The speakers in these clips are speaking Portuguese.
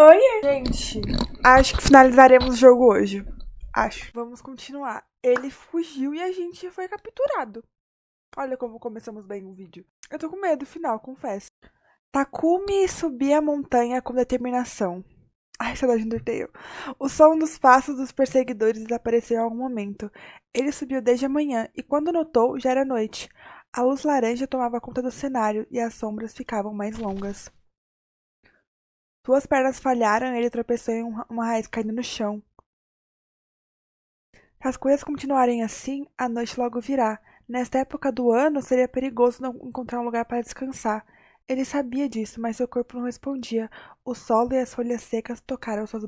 Oi, gente. Acho que finalizaremos o jogo hoje. Acho. Vamos continuar. Ele fugiu e a gente foi capturado. Olha como começamos bem o vídeo. Eu tô com medo, final, confesso. Takumi subia a montanha com determinação. Ai, saudade do Undertale. O som dos passos dos perseguidores desapareceu em algum momento. Ele subiu desde a manhã e quando notou, já era noite. A luz laranja tomava conta do cenário e as sombras ficavam mais longas. Suas pernas falharam e ele tropeçou em uma raiz caindo no chão. Se as coisas continuarem assim, a noite logo virá. Nesta época do ano, seria perigoso não encontrar um lugar para descansar. Ele sabia disso, mas seu corpo não respondia. O solo e as folhas secas tocaram sua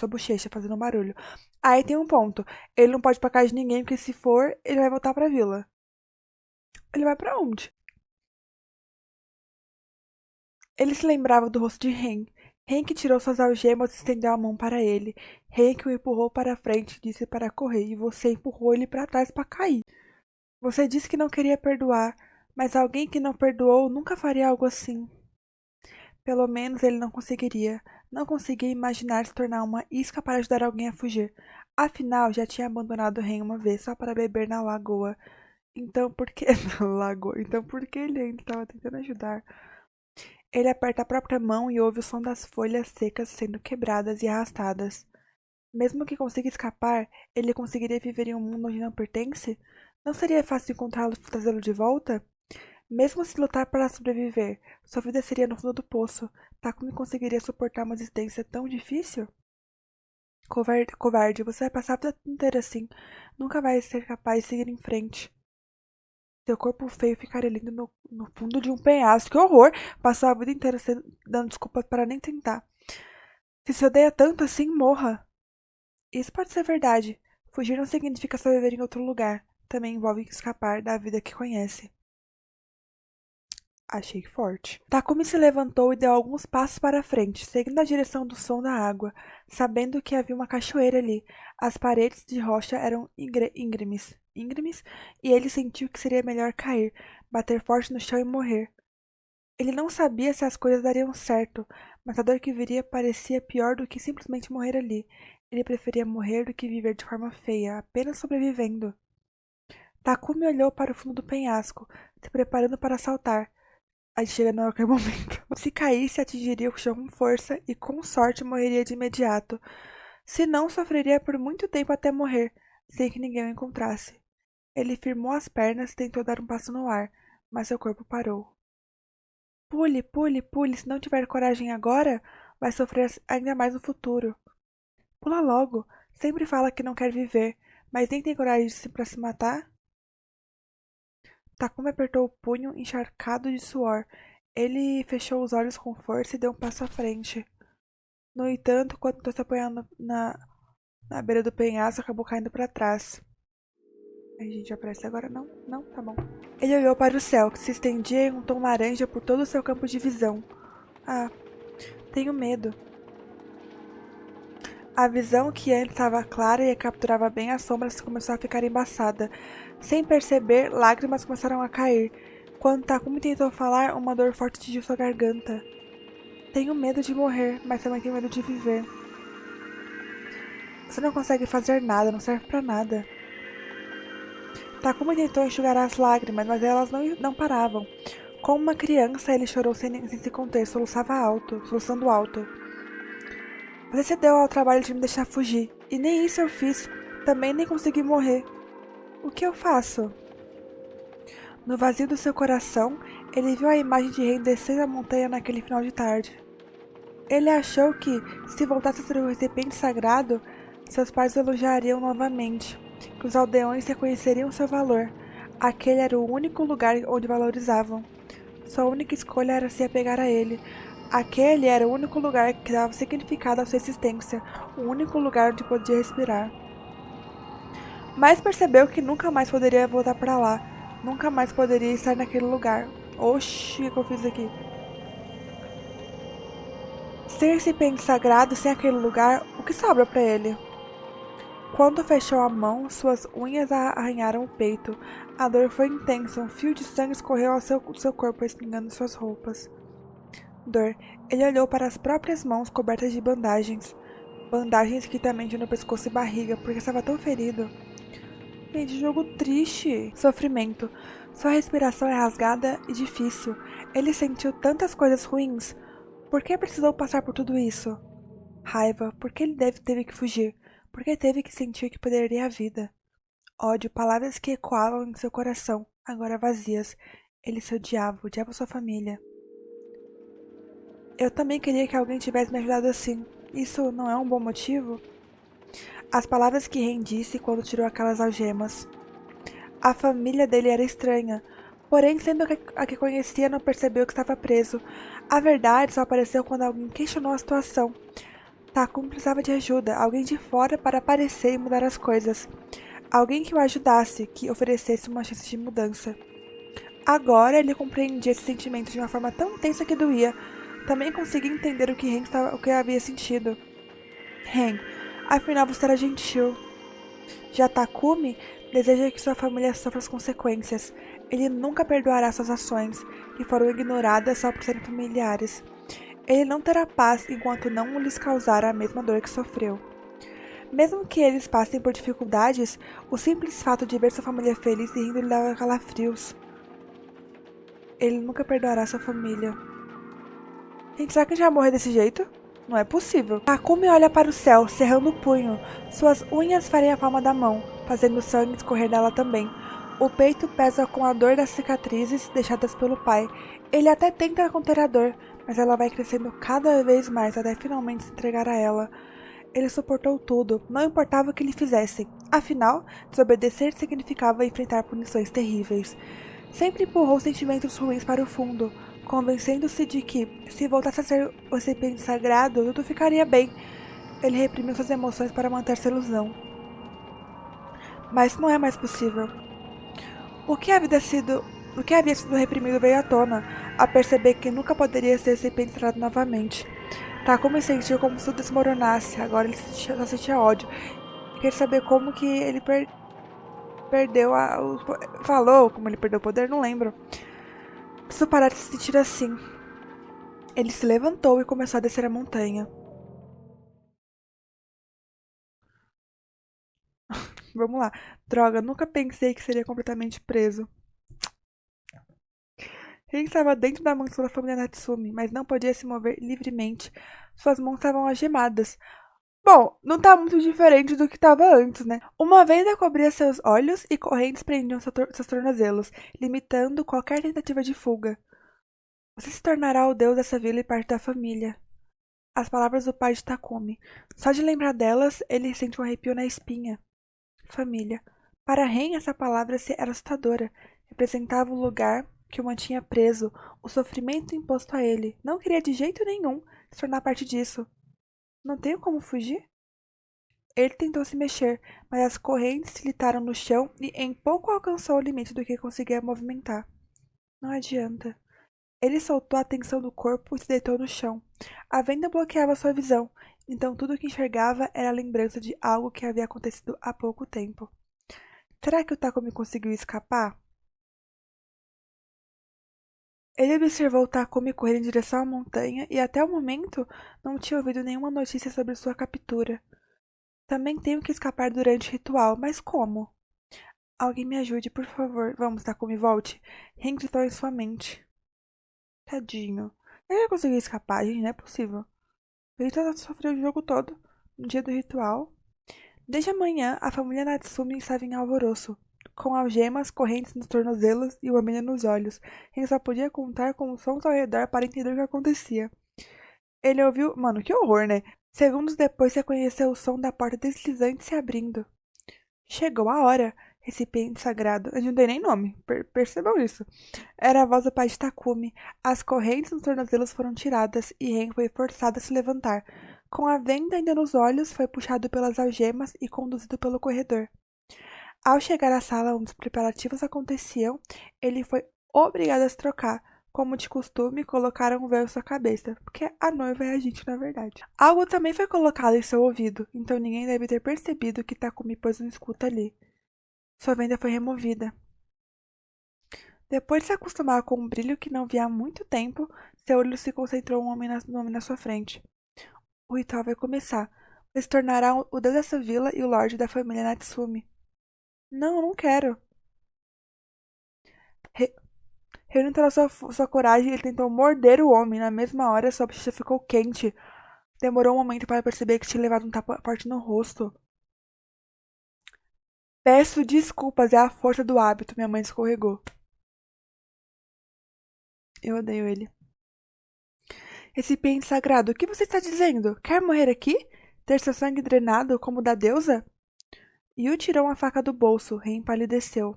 bochecha, fazendo um barulho. Aí tem um ponto. Ele não pode ir pra casa de ninguém, porque se for, ele vai voltar pra vila. Ele vai pra onde? Ele se lembrava do rosto de Ren. Ren que tirou suas algemas e estendeu a mão para ele. Ren que o empurrou para frente e disse para correr, e você empurrou ele para trás para cair. Você disse que não queria perdoar, mas alguém que não perdoou nunca faria algo assim. Pelo menos ele não conseguiria. Não conseguia imaginar se tornar uma isca para ajudar alguém a fugir. Afinal, já tinha abandonado Ren uma vez só para beber na lagoa. Então por que... na lagoa. Então por que ele ainda estava tentando ajudar? Ele aperta a própria mão e ouve o som das folhas secas sendo quebradas e arrastadas. Mesmo que consiga escapar, ele conseguiria viver em um mundo onde não pertence? Não seria fácil encontrá-lo e trazê-lo de volta? Mesmo se lutar para sobreviver, sua vida seria no fundo do poço. Takumi conseguiria suportar uma existência tão difícil? Covarde, covarde, você vai passar a vida inteira assim. Nunca vai ser capaz de seguir em frente. Seu corpo feio ficaria lindo no fundo de um penhasco. Que horror! Passou a vida inteira dando desculpas para nem tentar. Se se odeia tanto assim, morra. Isso pode ser verdade. Fugir não significa só viver em outro lugar. Também envolve escapar da vida que conhece. Achei forte. Takumi se levantou e deu alguns passos para frente, seguindo a direção do som da água, sabendo que havia uma cachoeira ali. As paredes de rocha eram íngremes, e ele sentiu que seria melhor cair, bater forte no chão e morrer. Ele não sabia se as coisas dariam certo, mas a dor que viria parecia pior do que simplesmente morrer ali. Ele preferia morrer do que viver de forma feia, apenas sobrevivendo. Takumi olhou para o fundo do penhasco, se preparando para saltar. A gente chega a qualquer momento. Se caísse, atingiria o chão com força e, com sorte, morreria de imediato. Se não, sofreria por muito tempo até morrer, sem que ninguém o encontrasse. Ele firmou as pernas e tentou dar um passo no ar, mas seu corpo parou. Pule, pule, pule, se não tiver coragem agora, vai sofrer ainda mais no futuro. Pula logo. Sempre fala que não quer viver, mas nem tem coragem para se matar? Takumi apertou o punho, encharcado de suor. Ele fechou os olhos com força e deu um passo à frente. No entanto, quando tentou se apoiar na beira do penhasco, acabou caindo para trás. A gente aparece agora? Não? Não? Tá bom. Ele olhou para o céu, que se estendia em um tom laranja por todo o seu campo de visão. Ah, tenho medo. A visão que antes estava clara e capturava bem as sombras começou a ficar embaçada. Sem perceber, lágrimas começaram a cair. Quando Takumi tentou falar, uma dor forte atingiu sua garganta. Tenho medo de morrer, mas também tenho medo de viver. Você não consegue fazer nada, não serve pra nada. Takumi tentou enxugar as lágrimas, mas elas não paravam. Como uma criança, ele chorou sem se conter, soluçando alto. Você se deu ao trabalho de me deixar fugir, e nem isso eu fiz. Também nem consegui morrer. O que eu faço? No vazio do seu coração, ele viu a imagem de Ren descendo a montanha naquele final de tarde. Ele achou que, se voltasse a ser o recipiente sagrado, seus pais o elogiariam novamente, que os aldeões reconheceriam seu valor. Aquele era o único lugar onde valorizavam. Sua única escolha era se apegar a ele. Aquele era o único lugar que dava significado à sua existência, o único lugar onde podia respirar. Mas percebeu que nunca mais poderia voltar para lá, nunca mais poderia estar naquele lugar. Oxi, o que eu fiz aqui? Sem recipiente sagrado, sem aquele lugar, o que sobra para ele? Quando fechou a mão, suas unhas arranharam o peito. A dor foi intensa, um fio de sangue escorreu ao seu corpo, espingando suas roupas. Dor. Ele olhou para as próprias mãos cobertas de bandagens. Bandagens que também tinham no pescoço e barriga, porque estava tão ferido. Gente, jogo triste. Sofrimento. Sua respiração é rasgada e difícil. Ele sentiu tantas coisas ruins. Por que precisou passar por tudo isso? Raiva. Por que ele teve que fugir? Por que teve que sentir que perderia a vida? Ódio. Palavras que ecoavam em seu coração, agora vazias. Ele se odiava sua família. Eu também queria que alguém tivesse me ajudado assim. Isso não é um bom motivo? As palavras que Ren disse quando tirou aquelas algemas. A família dele era estranha, porém, sendo a que conhecia, não percebeu que estava preso. A verdade só apareceu quando alguém questionou a situação. Takumi precisava de ajuda, alguém de fora para aparecer e mudar as coisas. Alguém que o ajudasse, que oferecesse uma chance de mudança. Agora ele compreendia esse sentimento de uma forma tão intensa que doía. Também conseguia entender o que havia sentido. Ren, afinal você era gentil. Já Takumi deseja que sua família sofra as consequências. Ele nunca perdoará suas ações, que foram ignoradas só por serem familiares. Ele não terá paz enquanto não lhes causar a mesma dor que sofreu. Mesmo que eles passem por dificuldades, o simples fato de ver sua família feliz e rindo lhe dava calafrios. Ele nunca perdoará sua família. Gente, será que a gente vai morrer desse jeito? Não é possível. Takumi olha para o céu, cerrando o punho. Suas unhas ferem a palma da mão, fazendo o sangue escorrer dela também. O peito pesa com a dor das cicatrizes deixadas pelo pai. Ele até tenta conter a dor, mas ela vai crescendo cada vez mais até finalmente se entregar a ela. Ele suportou tudo, não importava o que lhe fizessem. Afinal, desobedecer significava enfrentar punições terríveis. Sempre empurrou sentimentos ruins para o fundo, convencendo-se de que, se voltasse a ser o recipiente sagrado, tudo ficaria bem. Ele reprimiu suas emoções para manter-se ilusão. Mas não é mais possível. O que havia sido reprimido veio à tona, a perceber que nunca poderia ser recipiente sagrado novamente. Takumi sentiu como se tudo desmoronasse, agora ele só sentia ódio. Queria saber como que ele perdeu falou como ele perdeu o poder, não lembro. Preciso parar de se sentir assim. Ele se levantou e começou a descer a montanha. Vamos lá. Droga, nunca pensei que seria completamente preso. Ele estava dentro da mansão da família Natsumi, mas não podia se mover livremente. Suas mãos estavam algemadas. Bom, não tá muito diferente do que estava antes, né? Uma venda cobria seus olhos e correntes prendiam seus tornozelos, limitando qualquer tentativa de fuga. Você se tornará o deus dessa vila e parte da família. As palavras do pai de Takumi. Só de lembrar delas, ele sente um arrepio na espinha. Família. Para Ren, essa palavra era assustadora. Representava o lugar que o mantinha preso, o sofrimento imposto a ele. Não queria de jeito nenhum se tornar parte disso. Não tenho como fugir? Ele tentou se mexer, mas as correntes se litaram no chão e em pouco alcançou o limite do que conseguia movimentar. Não adianta. Ele soltou a tensão do corpo e se deitou no chão. A venda bloqueava sua visão, então tudo o que enxergava era a lembrança de algo que havia acontecido há pouco tempo. Será que o Takumi conseguiu escapar? Ele observou o Takumi correr em direção à montanha e até o momento não tinha ouvido nenhuma notícia sobre sua captura. Também tenho que escapar durante o ritual, mas como? Alguém me ajude, por favor. Vamos, Takumi, volte. Ren gritou em sua mente. Tadinho. Ele vai conseguir escapar, gente, não é possível. Ele sofreu o jogo todo, no dia do ritual. Desde a manhã, a família Natsumi estava em alvoroço, com algemas, correntes nos tornozelos e uma menina nos olhos. Ele só podia contar com os sons ao redor para entender o que acontecia. Ele ouviu... Mano, que horror, né? Segundos depois, reconheceu o som da porta deslizante se abrindo. Chegou a hora. Recipiente sagrado. Eu não dei nem nome. Percebam isso. Era a voz do pai de Takumi. As correntes nos tornozelos foram tiradas e Ren foi forçado a se levantar. Com a venda ainda nos olhos, foi puxado pelas algemas e conduzido pelo corredor. Ao chegar à sala onde os preparativos aconteciam, ele foi obrigado a se trocar. Como de costume, colocaram um véu em sua cabeça, porque a noiva é a gente na verdade. Algo também foi colocado em seu ouvido, então ninguém deve ter percebido que Takumi pôs um escudo ali. Sua venda foi removida. Depois de se acostumar com um brilho que não via há muito tempo, Seu olho se concentrou no homem na sua frente. O ritual vai começar. Você se tornará o deus dessa vila e o lorde da família Natsumi. Não, não quero. Re Reunindo toda sua coragem, ele tentou morder o homem. Na mesma hora, sua bochecha ficou quente. Demorou um momento para perceber que tinha levado um tapa forte no rosto. Peço desculpas, é a força do hábito. Minha mãe escorregou. Eu odeio ele. Recipiente sagrado, o que você está dizendo? Quer morrer aqui? Ter seu sangue drenado como o da deusa? Yu tirou uma faca do bolso. Rei empalideceu.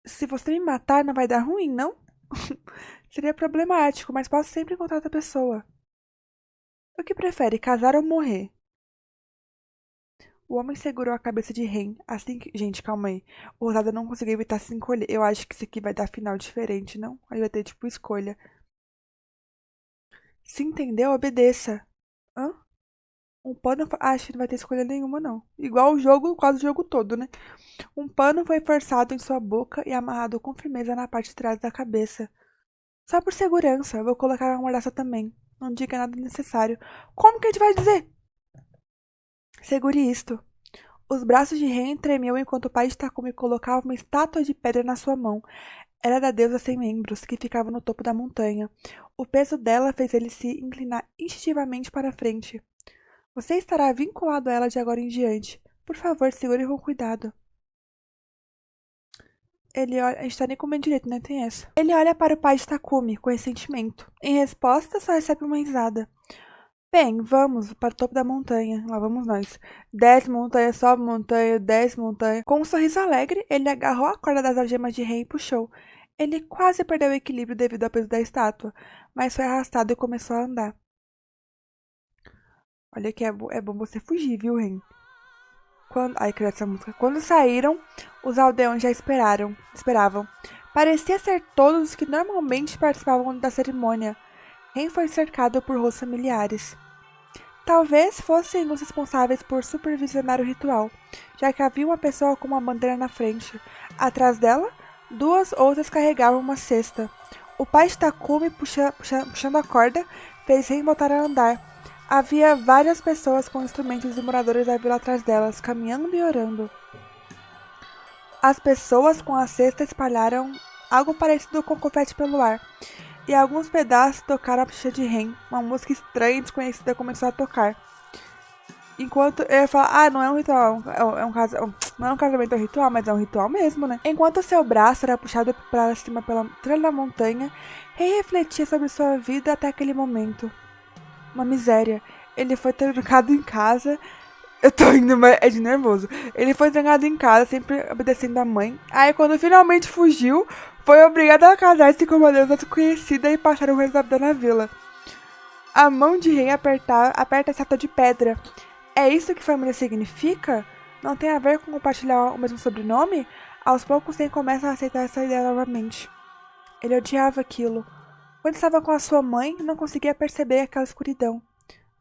Se você me matar, não vai dar ruim, não? Seria problemático, mas posso sempre encontrar outra pessoa. O que prefere, casar ou morrer? O homem segurou a cabeça de Ren. Assim que... Gente, calma aí. O Rosada não conseguiu evitar se encolher. Eu acho que isso aqui vai dar final diferente, não? Aí vai ter, tipo, escolha. Se entendeu, obedeça. Hã? Um pano... Acho que não vai ter escolha nenhuma, não. Igual o jogo, quase o jogo todo, né? Um pano foi forçado em sua boca e amarrado com firmeza na parte de trás da cabeça. Só por segurança, vou colocar uma mordaça também. Não diga nada necessário. Como que a gente vai dizer? Segure isto. Os braços de Ren tremiam enquanto o pai de Takumi colocava uma estátua de pedra na sua mão. Era da deusa sem membros, que ficava no topo da montanha. O peso dela fez ele se inclinar instintivamente para a frente. Você estará vinculado a ela de agora em diante. Por favor, segure com cuidado. Ele olha... A gente tá nem comendo direito, né? Tem essa. Ele olha para o pai de Takumi, com ressentimento. Em resposta, só recebe uma risada. Bem, vamos para o topo da montanha. Lá vamos nós. Desce montanha, sobe montanha, desce montanha. Com um sorriso alegre, ele agarrou a corda das algemas de rei e puxou. Ele quase perdeu o equilíbrio devido ao peso da estátua, mas foi arrastado e começou a andar. Olha que é bom você fugir, viu, Ren? Ai, credo essa música. Quando saíram, os aldeões já esperavam. Parecia ser todos os que normalmente participavam da cerimônia. Ren foi cercado por rostos familiares. Talvez fossem os responsáveis por supervisionar o ritual, já que havia uma pessoa com uma bandeira na frente. Atrás dela, duas outras carregavam uma cesta. O pai de Takumi, puxando a corda, fez Ren voltar a andar. Havia várias pessoas com instrumentos e moradores da vila atrás delas, caminhando e orando. As pessoas com a cesta espalharam algo parecido com confete pelo ar, e alguns pedaços tocaram a bochecha de Ren. Uma música estranha e desconhecida começou a tocar. Enquanto eu ia falar, não é um ritual, não é um casamento, é um ritual, mas é um ritual mesmo, né? Enquanto seu braço era puxado para cima pela trilha da montanha, Ren refletia sobre sua vida até aquele momento. Uma miséria. Ele foi trancado em casa. Eu tô indo, mas é de nervoso. Ele foi trancado em casa, sempre obedecendo a mãe. Aí, quando finalmente fugiu, foi obrigado a casar-se com uma deusa desconhecida e passar o resto da vida na vila. A mão de Ren aperta a estátua de pedra. É isso que família significa? Não tem a ver com compartilhar o mesmo sobrenome? Aos poucos, Ren começa a aceitar essa ideia novamente. Ele odiava aquilo. Quando estava com a sua mãe, não conseguia perceber aquela escuridão.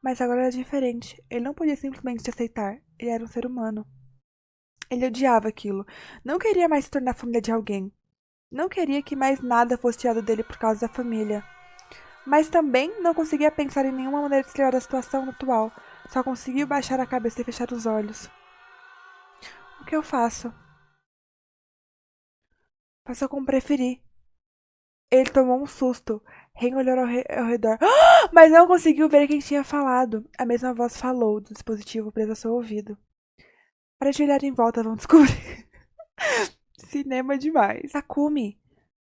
Mas agora era diferente. Ele não podia simplesmente aceitar. Ele era um ser humano. Ele odiava aquilo. Não queria mais se tornar família de alguém. Não queria que mais nada fosse tirado dele por causa da família. Mas também não conseguia pensar em nenhuma maneira de se livrar da situação atual. Só conseguiu baixar a cabeça e fechar os olhos. O que eu faço? Faça como preferir. Ele tomou um susto. Ren olhou ao redor, mas não conseguiu ver quem tinha falado. A mesma voz falou do dispositivo preso ao seu ouvido. Para de olhar em volta, vão descobrir. Cinema demais. Takumi,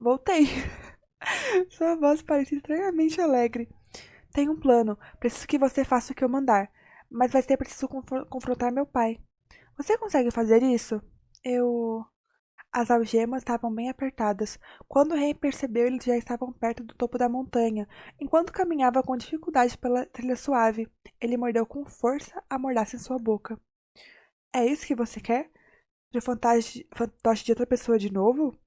voltei. Sua voz parecia estranhamente alegre. Tenho um plano. Preciso que você faça o que eu mandar. Mas vai ser preciso confrontar meu pai. Você consegue fazer isso? As algemas estavam bem apertadas. Quando o rei percebeu, eles já estavam perto do topo da montanha. Enquanto caminhava com dificuldade pela trilha suave, ele mordeu com força a mordaça em sua boca. É isso que você quer? De fantoche de outra pessoa de novo?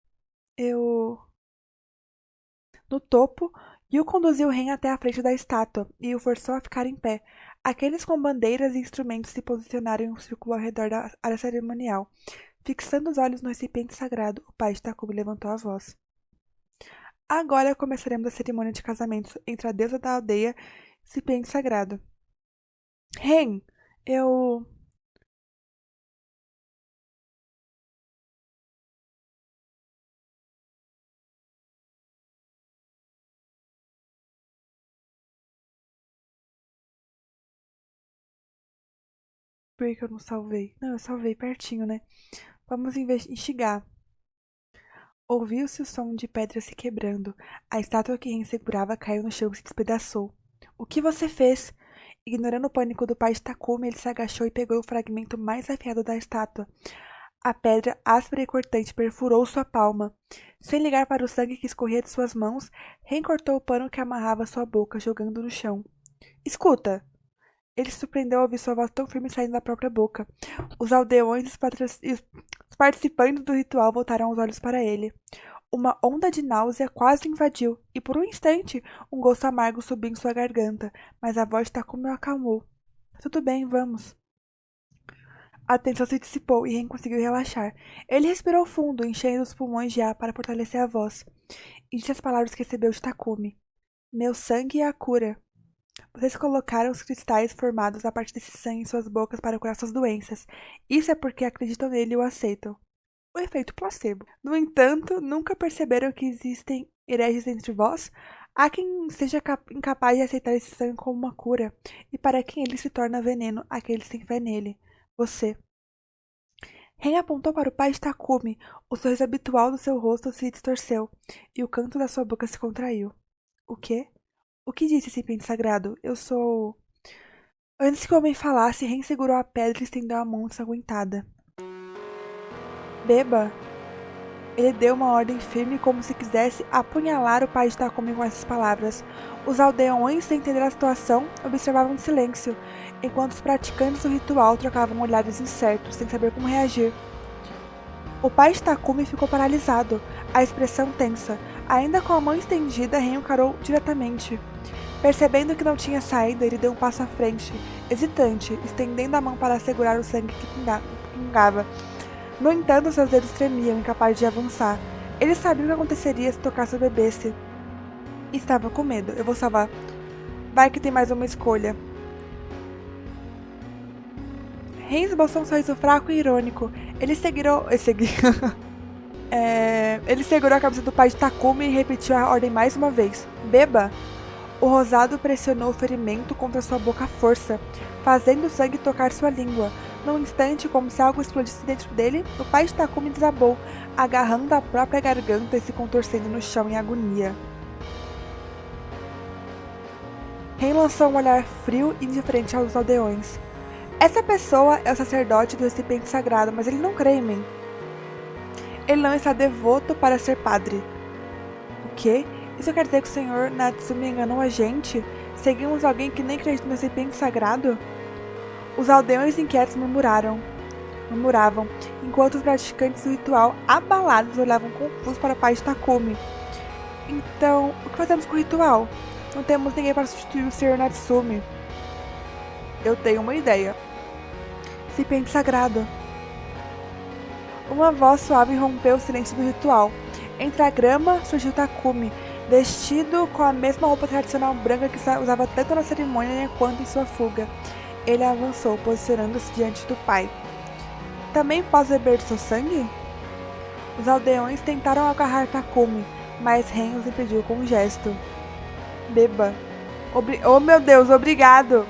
No topo, Yu conduziu o rei até a frente da estátua e o forçou a ficar em pé. Aqueles com bandeiras e instrumentos se posicionaram em um círculo ao redor da área cerimonial. Fixando os olhos no recipiente sagrado, o pai de Takumi levantou a voz. Agora começaremos a cerimônia de casamento entre a deusa da aldeia e o recipiente sagrado. Ren, eu... Por que eu não salvei? Não, eu salvei pertinho, né? Vamos investigar. Ouviu-se o som de pedras se quebrando. A estátua que Ren segurava caiu no chão e se despedaçou. O que você fez? Ignorando o pânico do pai de Takumi, ele se agachou e pegou o fragmento mais afiado da estátua. A pedra, áspera e cortante, perfurou sua palma. Sem ligar para o sangue que escorria de suas mãos, Ren cortou o pano que amarrava sua boca, jogando no chão. Escuta! Ele se surpreendeu ao ouvir sua voz tão firme saindo da própria boca. Os aldeões e os participantes do ritual voltaram os olhos para ele. Uma onda de náusea quase invadiu, e por um instante um gosto amargo subiu em sua garganta, mas a voz de Takumi o acalmou. Tudo bem, vamos. A tensão se dissipou e Ren conseguiu relaxar. Ele respirou fundo, enchendo os pulmões de ar para fortalecer a voz. E disse as palavras que recebeu de Takumi. Meu sangue é a cura. Vocês colocaram os cristais formados a partir desse sangue em suas bocas para curar suas doenças. Isso é porque acreditam nele e o aceitam. O efeito placebo. No entanto, nunca perceberam que existem hereges entre vós? Há quem seja incapaz de aceitar esse sangue como uma cura, e para quem ele se torna veneno, aqueles que têm fé nele. Você. Ren apontou para o pai de Takumi. O sorriso habitual do seu rosto se distorceu, e o canto da sua boca se contraiu. O quê? O que disse esse pente sagrado? Eu sou... Antes que o homem falasse, Ren segurou a pedra e estendeu a mão ensanguentada. Beba! Ele deu uma ordem firme como se quisesse apunhalar o pai de Takumi com essas palavras. Os aldeões, sem entender a situação, observavam em silêncio, enquanto os praticantes do ritual trocavam olhares incertos, sem saber como reagir. O pai de Takumi ficou paralisado, a expressão tensa. Ainda com a mão estendida, Ren encarou diretamente. Percebendo que não tinha saída, ele deu um passo à frente, hesitante, estendendo a mão para segurar o sangue que pingava. No entanto, seus dedos tremiam, incapazes de avançar. Ele sabia o que aconteceria se tocasse o bebesse. Estava com medo. Eu vou salvar. Vai que tem mais uma escolha. Ren esboçou um sorriso fraco e irônico. Ele segurou... Ele segurou a cabeça do pai de Takumi e repetiu a ordem mais uma vez. Beba! O rosado pressionou o ferimento contra sua boca à força, fazendo o sangue tocar sua língua. Num instante, como se algo explodisse dentro dele, o pai de Takumi desabou, agarrando a própria garganta e se contorcendo no chão em agonia. Ren lançou um olhar frio e indiferente aos aldeões. Essa pessoa é o sacerdote do recipiente sagrado, mas ele não crê em mim. Ele não está devoto para ser padre. O quê? Isso quer dizer que o senhor Natsumi enganou a gente? Seguimos alguém que nem acredita no recipiente sagrado? Os aldeões inquietos murmuravam, enquanto os praticantes do ritual, abalados, olhavam confusos para o pai de Takumi. Então, o que fazemos com o ritual? Não temos ninguém para substituir o senhor Natsumi. Eu tenho uma ideia. Recipiente sagrado. Uma voz suave rompeu o silêncio do ritual. Entre a grama surgiu Takumi, vestido com a mesma roupa tradicional branca que usava tanto na cerimônia quanto em sua fuga. Ele avançou, posicionando-se diante do pai. Também posso beber do seu sangue? Os aldeões tentaram agarrar Takumi, mas Ren os impediu com um gesto. Beba. Oh meu Deus, obrigado!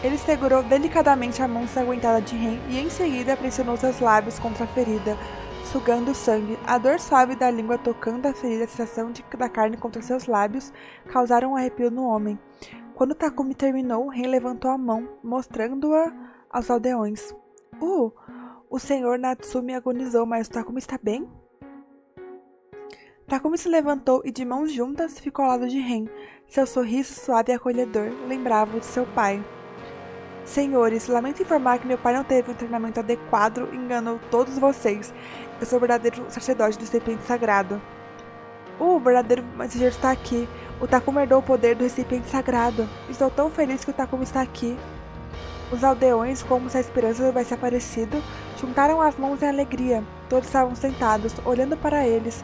Ele segurou delicadamente a mão ensanguentada de Ren e em seguida pressionou seus lábios contra a ferida, sugando o sangue. A dor suave da língua tocando a ferida e a sensação da carne contra seus lábios causaram um arrepio no homem. Quando Takumi terminou, Ren levantou a mão, mostrando-a aos aldeões. O senhor Natsumi agonizou, mas o Takumi está bem? Takumi se levantou e de mãos juntas ficou ao lado de Ren. Seu sorriso suave e acolhedor lembrava o de seu pai. Senhores, lamento informar que meu pai não teve um treinamento adequado e enganou todos vocês. Eu sou o verdadeiro sacerdote do recipiente sagrado. O verdadeiro mensageiro está aqui. O Takumi herdou o poder do recipiente sagrado. Estou tão feliz que o Takumi está aqui. Os aldeões, como se a esperança tivesse aparecido, juntaram as mãos em alegria. Todos estavam sentados, olhando para eles.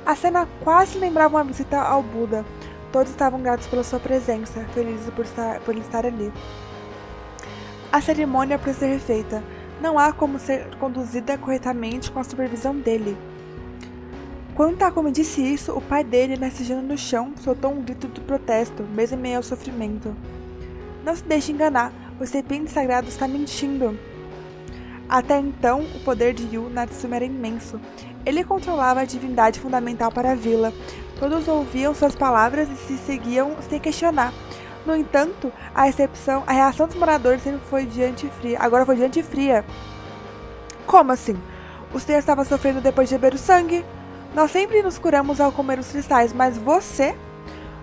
A cena quase lembrava uma visita ao Buda. Todos estavam gratos pela sua presença, felizes por ele estar ali. A cerimônia precisa ser feita. Não há como ser conduzida corretamente com a supervisão dele. Quando Takumi disse isso, o pai dele, rastejando no chão, soltou um grito de protesto, mesmo em meio ao sofrimento. Não se deixe enganar, o serpente sagrado está mentindo. Até então, o poder de Yu Natsumi era imenso. Ele controlava a divindade fundamental para a vila. Todos ouviam suas palavras e se seguiam sem questionar. No entanto, a reação dos moradores sempre foi diante fria. Agora foi diante fria. Como assim? O senhor estava sofrendo depois de beber o sangue? Nós sempre nos curamos ao comer os cristais, mas você?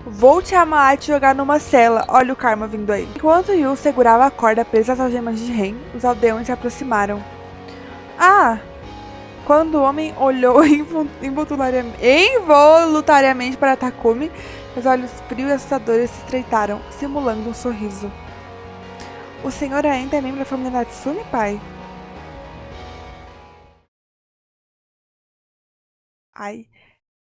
Vou te amarrar e te jogar numa cela. Olha o karma vindo aí. Enquanto Yu segurava a corda presa às algemas de Ren, os aldeões se aproximaram. Ah! Quando o homem olhou involuntariamente para Takumi, os olhos frios e assustadores se estreitaram, simulando um sorriso. O senhor ainda é membro da família Natsumi, pai? Ai,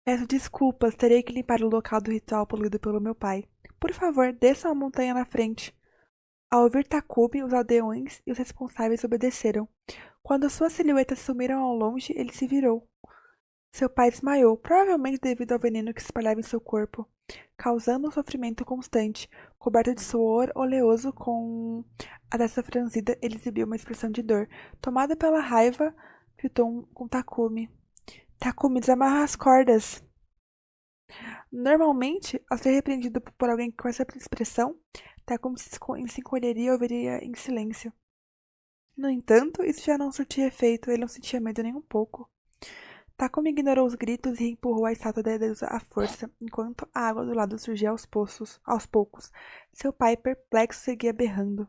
peço desculpas, terei que limpar o local do ritual poluído pelo meu pai. Por favor, desça a montanha na frente. Ao ouvir Takumi, os aldeões e os responsáveis obedeceram. Quando suas silhuetas sumiram ao longe, ele se virou. Seu pai desmaiou, provavelmente devido ao veneno que se espalhava em seu corpo, causando um sofrimento constante. Coberto de suor oleoso com a testa franzida, ele exibiu uma expressão de dor. Tomado pela raiva, gritou com Takumi. Takumi, desamarra as cordas. Normalmente, ao ser repreendido por alguém com essa expressão, Takumi se encolheria e ouviria em silêncio. No entanto, isso já não surtia efeito, ele não sentia medo nem um pouco. Takumi ignorou os gritos e empurrou a estátua da deusa à força, enquanto a água do lado surgia aos poucos. Seu pai, perplexo, seguia berrando.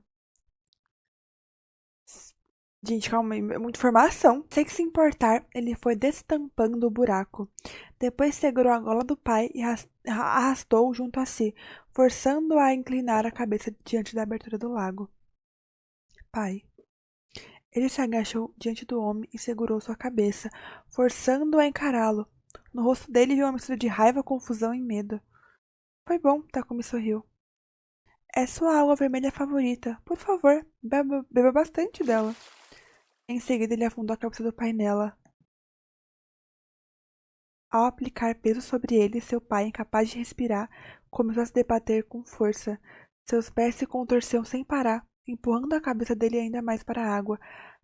Gente, calma aí, é muita informação. Sem se importar, ele foi destampando o buraco. Depois segurou a gola do pai e arrastou junto a si, forçando-o a inclinar a cabeça diante da abertura do lago. Pai. Ele se agachou diante do homem e segurou sua cabeça, forçando-o a encará-lo. No rosto dele viu uma mistura de raiva, confusão e medo. Foi bom, Takumi sorriu. É sua água vermelha favorita. Por favor, beba bastante dela. Em seguida, ele afundou a cabeça do pai nela. Ao aplicar peso sobre ele, seu pai, incapaz de respirar, começou a se debater com força. Seus pés se contorciam sem parar, empurrando a cabeça dele ainda mais para a água.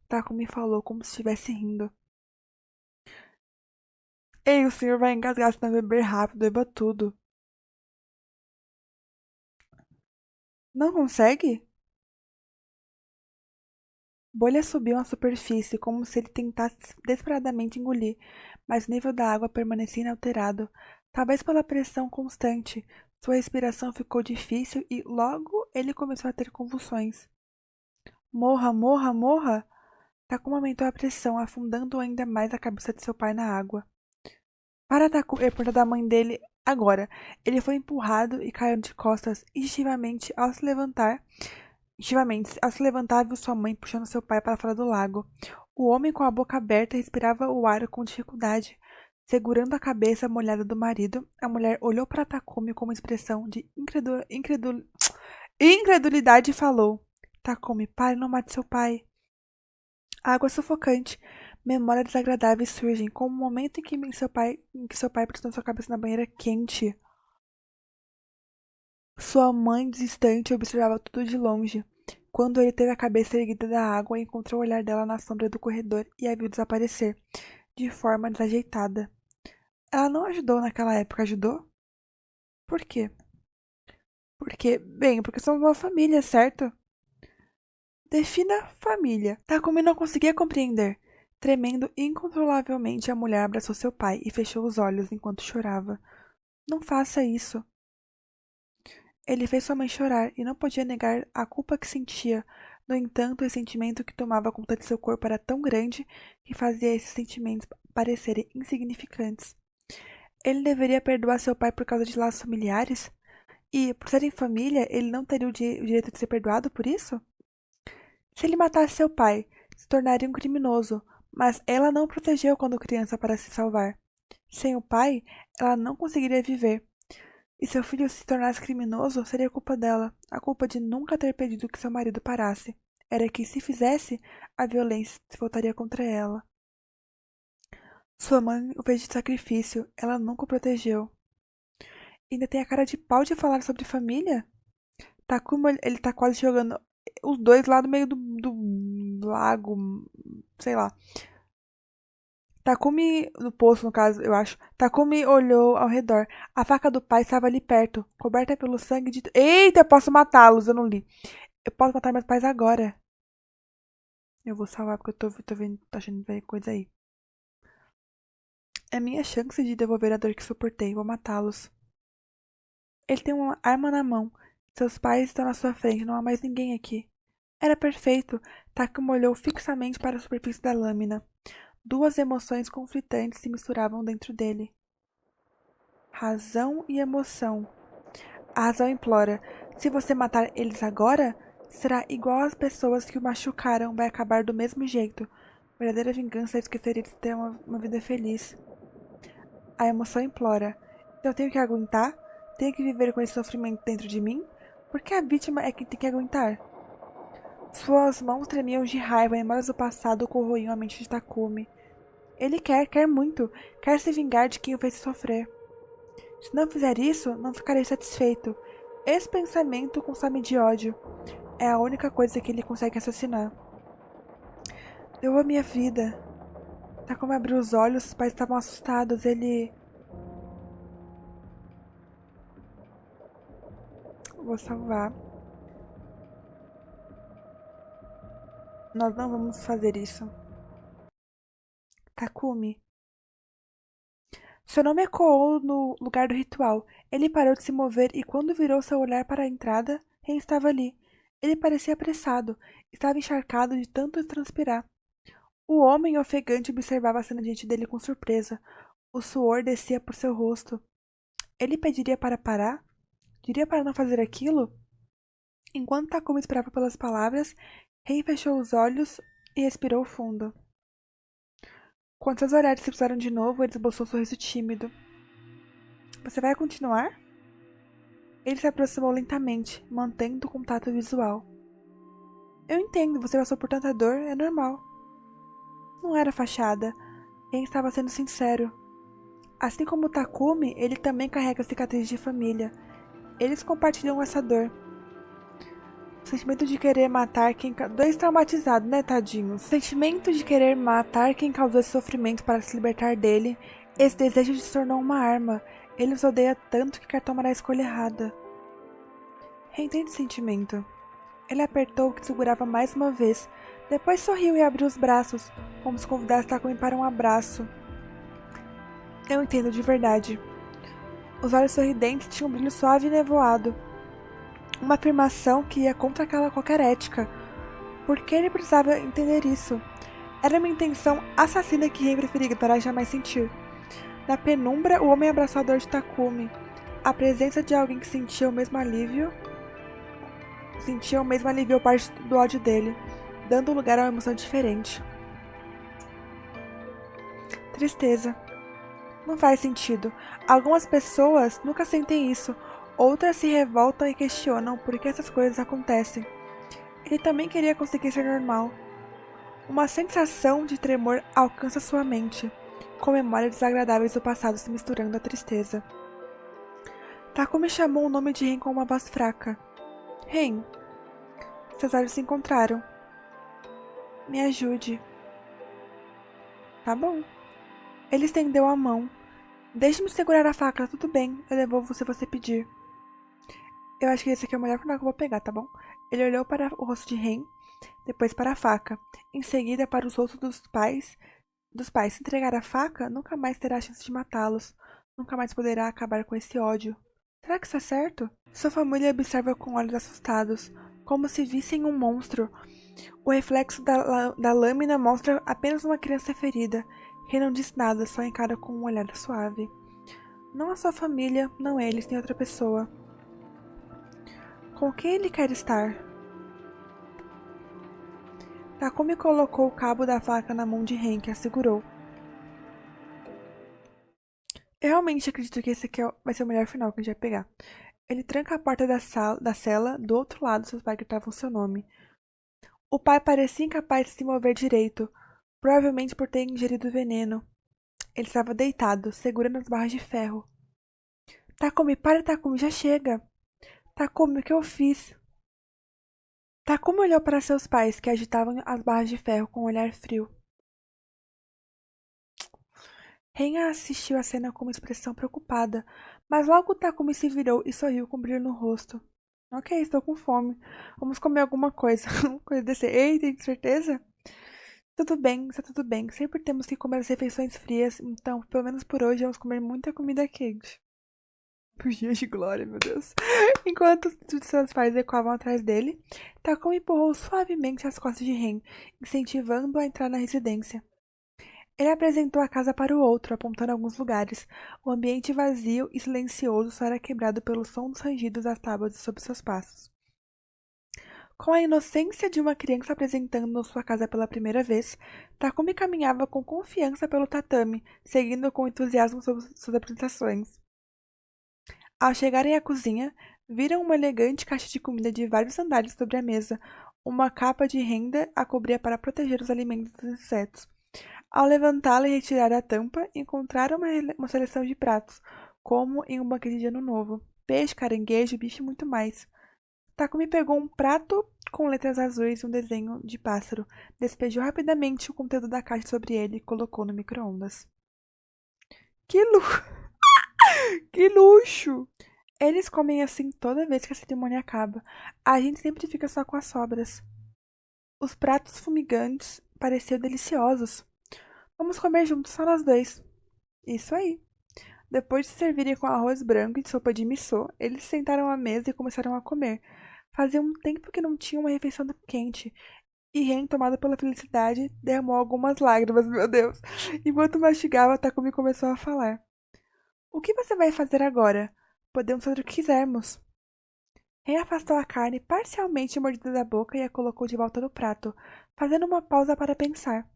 Takumi falou como se estivesse rindo. Ei, o senhor vai engasgar se não beber rápido, beba tudo. Não consegue? Bolhas subiam à superfície, como se ele tentasse desesperadamente engolir, mas o nível da água permanecia inalterado. Talvez pela pressão constante, sua respiração ficou difícil e, logo, ele começou a ter convulsões. Morra, morra, morra! Takuma aumentou a pressão, afundando ainda mais a cabeça de seu pai na água. Para Takuma, por da mãe dele, agora. Ele foi empurrado e caiu de costas, instintivamente, ao se levantar, viu sua mãe puxando seu pai para fora do lago. O homem, com a boca aberta, respirava o ar com dificuldade. Segurando a cabeça molhada do marido, a mulher olhou para Takumi com uma expressão de incredulidade e falou: Takumi, pare, não mate seu pai. Água sufocante. Memórias desagradáveis surgem, como o momento em que seu pai prensou sua cabeça na banheira quente. Sua mãe, distante, observava tudo de longe. Quando ele teve a cabeça erguida da água, encontrou o olhar dela na sombra do corredor e a viu desaparecer, de forma desajeitada. Ela não ajudou naquela época, ajudou? Por quê? Porque somos uma família, certo? Defina família. Takumi não conseguia compreender. Tremendo incontrolavelmente, a mulher abraçou seu pai e fechou os olhos enquanto chorava. Não faça isso. Ele fez sua mãe chorar e não podia negar a culpa que sentia. No entanto, o sentimento que tomava conta de seu corpo era tão grande que fazia esses sentimentos parecerem insignificantes. Ele deveria perdoar seu pai por causa de laços familiares? E, por serem família, ele não teria o direito de ser perdoado por isso? Se ele matasse seu pai, se tornaria um criminoso, mas ela não o protegeu quando criança para se salvar. Sem o pai, ela não conseguiria viver. E se seu filho se tornasse criminoso, seria culpa dela. A culpa de nunca ter pedido que seu marido parasse. Era que, se fizesse, a violência se voltaria contra ela. Sua mãe o fez de sacrifício. Ela nunca o protegeu. Ainda tem a cara de pau de falar sobre família? Takuma, ele tá quase jogando os dois lá no meio do lago, sei lá. Takumi, no poço no caso, eu acho. Takumi olhou ao redor. A faca do pai estava ali perto, coberta pelo sangue de... Eita, eu posso matá-los, eu não li. Eu posso matar meus pais agora. Eu vou salvar porque eu tô vendo, tô achando que vai coisa aí. É minha chance de devolver a dor que suportei. Vou matá-los. Ele tem uma arma na mão. Seus pais estão na sua frente, não há mais ninguém aqui. Era perfeito. Takuma olhou fixamente para a superfície da lâmina. Duas emoções conflitantes se misturavam dentro dele. Razão e emoção. A razão implora: se você matar eles agora, será igual às pessoas que o machucaram, vai acabar do mesmo jeito. Verdadeira vingança é esquecer de ter uma vida feliz. A emoção implora: eu tenho que aguentar? Tenho que viver com esse sofrimento dentro de mim? Porque a vítima é quem tem que aguentar. Suas mãos tremiam de raiva e memórias do passado corroíam a mente de Takumi. Ele quer muito, quer se vingar de quem o fez sofrer. Se não fizer isso, não ficarei satisfeito. Esse pensamento consome de ódio. É a única coisa que ele consegue assassinar. Deu a minha vida. Takumi abriu os olhos, os pais estavam assustados. Ele... Vou salvar. Nós não vamos fazer isso. Takumi. Seu nome ecoou no lugar do ritual. Ele parou de se mover e, quando virou seu olhar para a entrada, Ren estava ali. Ele parecia apressado. Estava encharcado de tanto transpirar. O homem ofegante observava a cena diante dele com surpresa. O suor descia por seu rosto. Ele pediria para parar? Diria para não fazer aquilo? Enquanto Takuma esperava pelas palavras, Ren fechou os olhos e respirou fundo. Quando seus olhares se cruzaram de novo, ele esboçou um sorriso tímido. Você vai continuar? Ele se aproximou lentamente, mantendo o contato visual. Eu entendo, você passou por tanta dor, é normal. Não era fachada. Ren estava sendo sincero. Assim como Takumi, ele também carrega cicatrizes de família. Eles compartilham essa dor. O sentimento de querer matar quem... Dois traumatizados, né, tadinhos? O sentimento de querer matar quem causou esse sofrimento para se libertar dele. Esse desejo se tornou uma arma. Ele os odeia tanto que quer tomar a escolha errada. Entende o sentimento. Ele apertou o que segurava mais uma vez. Depois sorriu e abriu os braços, como se convidasse Takumi para um abraço. Eu entendo de verdade. Os olhos sorridentes tinham um brilho suave e nevoado. Uma afirmação que ia contra qualquer ética. Por que ele precisava entender isso? Era uma intenção assassina que Ren preferia ignorar e jamais sentir. Na penumbra, o homem abraçou a dor de Takumi. A presença de alguém que sentia o mesmo alívio parte do ódio dele, dando lugar a uma emoção diferente. Tristeza. Não faz sentido. Algumas pessoas nunca sentem isso. Outras se revoltam e questionam por que essas coisas acontecem. Ele também queria conseguir ser normal. Uma sensação de tremor alcança sua mente, com memórias desagradáveis do passado se misturando à tristeza. Takumi chamou o nome de Ren com uma voz fraca. Ren. Seus olhos se encontraram. Me ajude. Tá bom. Ele estendeu a mão. Deixe-me segurar a faca, tudo bem. Eu devolvo se você pedir. Eu acho que esse aqui é o melhor formato que eu vou pegar, tá bom? Ele olhou para o rosto de Ren, depois para a faca. Em seguida para os rostos dos pais. Se entregar a faca, nunca mais terá a chance de matá-los. Nunca mais poderá acabar com esse ódio. Será que isso é certo? Sua família observa com olhos assustados, como se vissem um monstro. O reflexo da lâmina mostra apenas uma criança ferida. Ren não diz nada, só encara com um olhar suave. Não a sua família, não eles, nem outra pessoa. Com quem ele quer estar? Takumi colocou o cabo da faca na mão de Ren, que a segurou. Eu realmente acredito que esse aqui vai ser o melhor final que a gente vai pegar. Ele tranca a porta da cela, do outro lado, seus pais gritavam seu nome. O pai parecia incapaz de se mover direito, provavelmente por ter ingerido veneno. Ele estava deitado, segurando as barras de ferro. Takumi, para, Takumi, já chega. Takumi, o que eu fiz? Takumi olhou para seus pais, que agitavam as barras de ferro com um olhar frio. Ren assistiu a cena com uma expressão preocupada, mas logo Takumi se virou e sorriu com um brilho no rosto. Ok, estou com fome. Vamos comer alguma coisa. Coisa desse. Ei, tem certeza? Tudo bem, está tudo bem. Sempre temos que comer as refeições frias, então, pelo menos por hoje, vamos comer muita comida quente. Por dias de glória, meu Deus. Enquanto seus pais ecoavam atrás dele, Takumi empurrou suavemente as costas de Ren, incentivando-o a entrar na residência. Ele apresentou a casa para o outro, apontando alguns lugares. O ambiente vazio e silencioso só era quebrado pelo som dos rangidos das tábuas sob seus passos. Com a inocência de uma criança apresentando sua casa pela primeira vez, Takumi caminhava com confiança pelo tatame, seguindo com entusiasmo suas apresentações. Ao chegarem à cozinha, viram uma elegante caixa de comida de vários andares sobre a mesa. Uma capa de renda a cobria para proteger os alimentos dos insetos. Ao levantá-la e retirar a tampa, encontraram uma seleção de pratos, como em um banquete de ano novo. Peixe, caranguejo, bicho e muito mais. Takumi pegou um prato com letras azuis e um desenho de pássaro, despejou rapidamente o conteúdo da caixa sobre ele e colocou no micro-ondas. Que luxo! Que luxo! Eles comem assim toda vez que a cerimônia acaba. A gente sempre fica só com as sobras. Os pratos fumegantes pareciam deliciosos. Vamos comer juntos, só nós dois. Isso aí. Depois de se servirem com arroz branco e sopa de miso, eles se sentaram à mesa e começaram a comer. Fazia um tempo que não tinha uma refeição quente. E Ren, tomado pela felicidade, derramou algumas lágrimas, meu Deus. Enquanto mastigava, Takumi começou a falar. O que você vai fazer agora? Podemos fazer o que quisermos. Ren afastou a carne parcialmente mordida da boca e a colocou de volta no prato, fazendo uma pausa para pensar.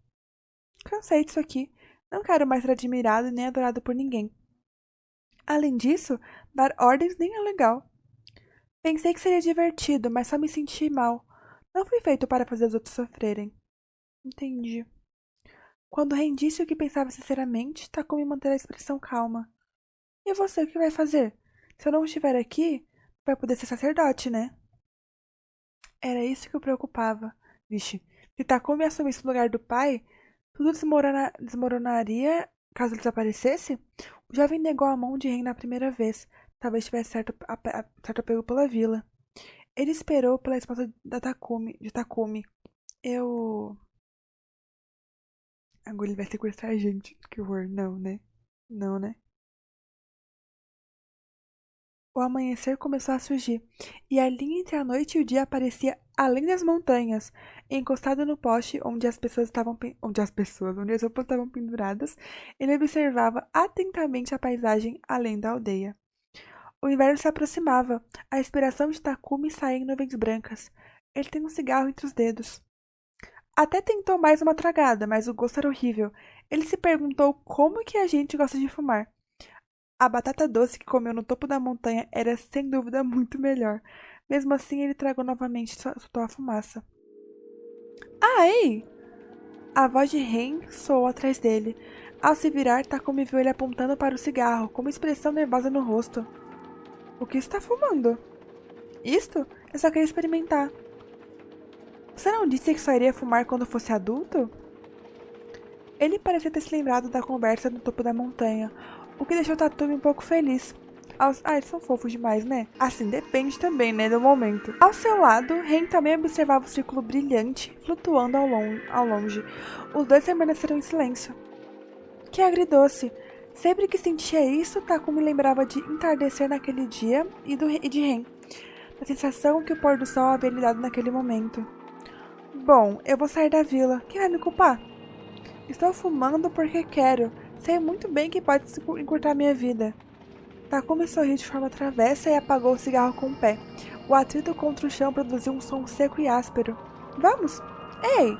Cansei disso aqui. Não quero mais ser admirado nem adorado por ninguém. Além disso, dar ordens nem é legal. Pensei que seria divertido, mas só me senti mal. Não fui feito para fazer os outros sofrerem. Entendi. Quando Ren disse o que pensava sinceramente, Takumi manteve a expressão calma. E você, o que vai fazer? Se eu não estiver aqui, vai poder ser sacerdote, né? Era isso que o preocupava. Vixe, se Takumi assumisse o lugar do pai, tudo desmoronaria caso ele desaparecesse? O jovem negou a mão de Ren na primeira vez. Talvez tivesse certo apego pela vila. Ele esperou pela resposta de Takumi. Agora ele vai sequestrar a gente. Que horror. Não, né? Não, né? O amanhecer começou a surgir, e a linha entre a noite e o dia aparecia além das montanhas, encostado no poste onde as roupas estavam penduradas, ele observava atentamente a paisagem além da aldeia. O inverno se aproximava, a inspiração de Takumi saía em nuvens brancas. Ele tem um cigarro entre os dedos. Até tentou mais uma tragada, mas o gosto era horrível. Ele se perguntou como que a gente gosta de fumar. A batata doce que comeu no topo da montanha era sem dúvida muito melhor. Mesmo assim, ele tragou novamente e soltou a fumaça. Ah, ei! A voz de Ren soou atrás dele. Ao se virar, Takumi viu ele apontando para o cigarro, com uma expressão nervosa no rosto. O que está fumando? Isto? Eu só queria experimentar. Você não disse que só iria fumar quando fosse adulto? Ele parecia ter se lembrado da conversa no topo da montanha, o que deixou Tatumi um pouco feliz. Eles são fofos demais, né? Assim, depende também, né, do momento. Ao seu lado, Ren também observava o círculo brilhante, flutuando ao longe. Os dois permaneceram em silêncio. Que agridoce! Sempre que sentia isso, Takumi lembrava de entardecer naquele dia e de Ren, da sensação que o pôr do sol havia lhe dado naquele momento. Bom, eu vou sair da vila. Quem vai me culpar? Estou fumando porque quero. Sei muito bem que pode encurtar minha vida. Takumi sorriu de forma travessa e apagou o cigarro com o pé. O atrito contra o chão produziu um som seco e áspero. Vamos! Ei!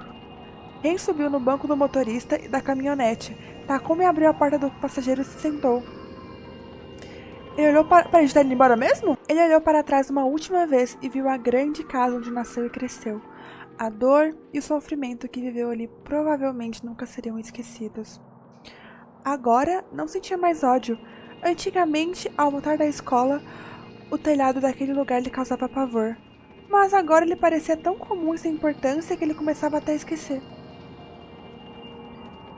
Ren subiu no banco do motorista e da caminhonete. Takumi abriu a porta do passageiro e se sentou. Ele olhou para... Peraí, a gente tá indo embora mesmo? Ele olhou para trás uma última vez e viu a grande casa onde nasceu e cresceu. A dor e o sofrimento que viveu ali provavelmente nunca seriam esquecidos. Agora, não sentia mais ódio. Antigamente, ao voltar da escola, o telhado daquele lugar lhe causava pavor. Mas agora ele parecia tão comum e sem importância que ele começava até a esquecer.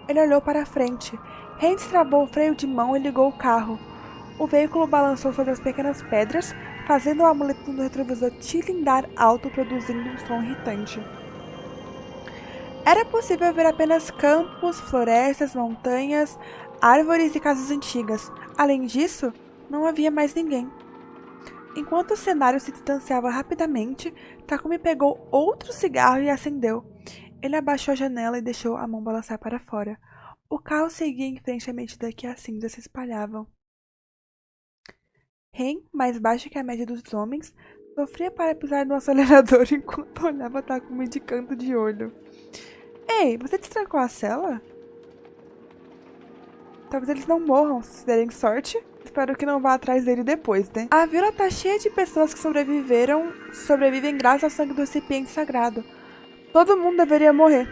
Ele olhou para a frente. Hank travou o freio de mão e ligou o carro. O veículo balançou sobre as pequenas pedras, fazendo o amuleto do retrovisor tilindar alto, produzindo um som irritante. Era possível ver apenas campos, florestas, montanhas, árvores e casas antigas. Além disso, não havia mais ninguém. Enquanto o cenário se distanciava rapidamente, Takumi pegou outro cigarro e acendeu. Ele abaixou a janela e deixou a mão balançar para fora. O carro seguia em frente à medida que as cinzas se espalhavam. Ren, mais baixo que a média dos homens, sofria para pisar no acelerador enquanto olhava Takumi de canto de olho. Ei, você destrancou a cela? Talvez eles não morram, se derem sorte. Espero que não vá atrás dele depois, né? A vila tá cheia de pessoas que sobrevivem graças ao sangue do recipiente sagrado. Todo mundo deveria morrer.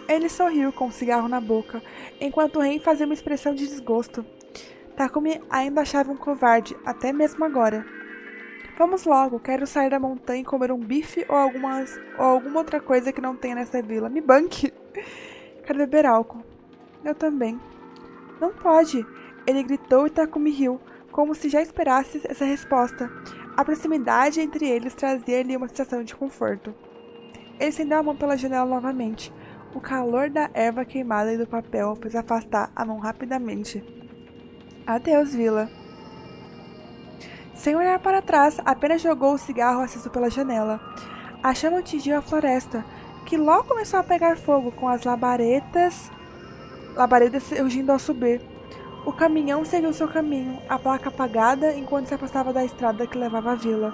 Ele sorriu com o cigarro na boca, enquanto Ren fazia uma expressão de desgosto. Takumi ainda achava um covarde, até mesmo agora. Vamos logo, quero sair da montanha e comer um bife ou alguma outra coisa que não tenha nessa vila. Me banque! Quero beber álcool. Eu também. Não pode! Ele gritou e Takumi riu, como se já esperasse essa resposta. A proximidade entre eles trazia-lhe uma sensação de conforto. Ele estendeu a mão pela janela novamente. O calor da erva queimada e do papel o fez afastar a mão rapidamente. Adeus, vila. Sem olhar para trás, apenas jogou o cigarro aceso pela janela. A chama atingiu a floresta, que logo começou a pegar fogo, com as labaredas surgindo ao subir. O caminhão seguiu seu caminho, a placa apagada enquanto se afastava da estrada que levava à vila.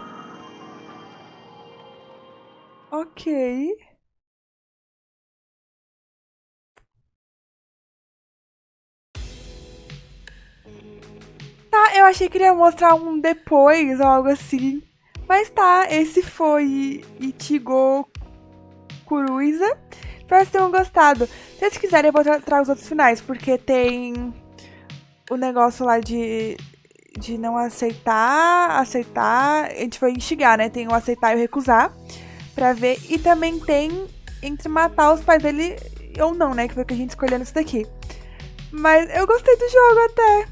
Ok. Tá, eu achei que ele ia mostrar um depois ou algo assim. Mas tá, esse foi Ichigo Kuruiza. Espero que vocês tenham gostado. Se vocês quiserem, eu vou trazer os outros finais, porque tem o negócio lá de não aceitar, a gente vai instigar, né? Tem o aceitar e o recusar, pra ver. E também tem entre matar os pais dele ou não, né? Que foi o que a gente escolheu nisso daqui. Mas eu gostei do jogo até.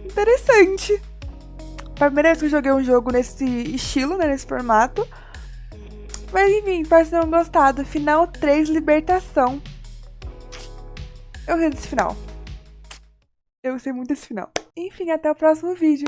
Interessante. Foi a primeira vez que eu joguei um jogo nesse estilo, né? Nesse formato. Mas enfim, espero que vocês tenham gostado. Final 3, Libertação. Eu ri desse final. Eu gostei muito desse final. Enfim, até o próximo vídeo.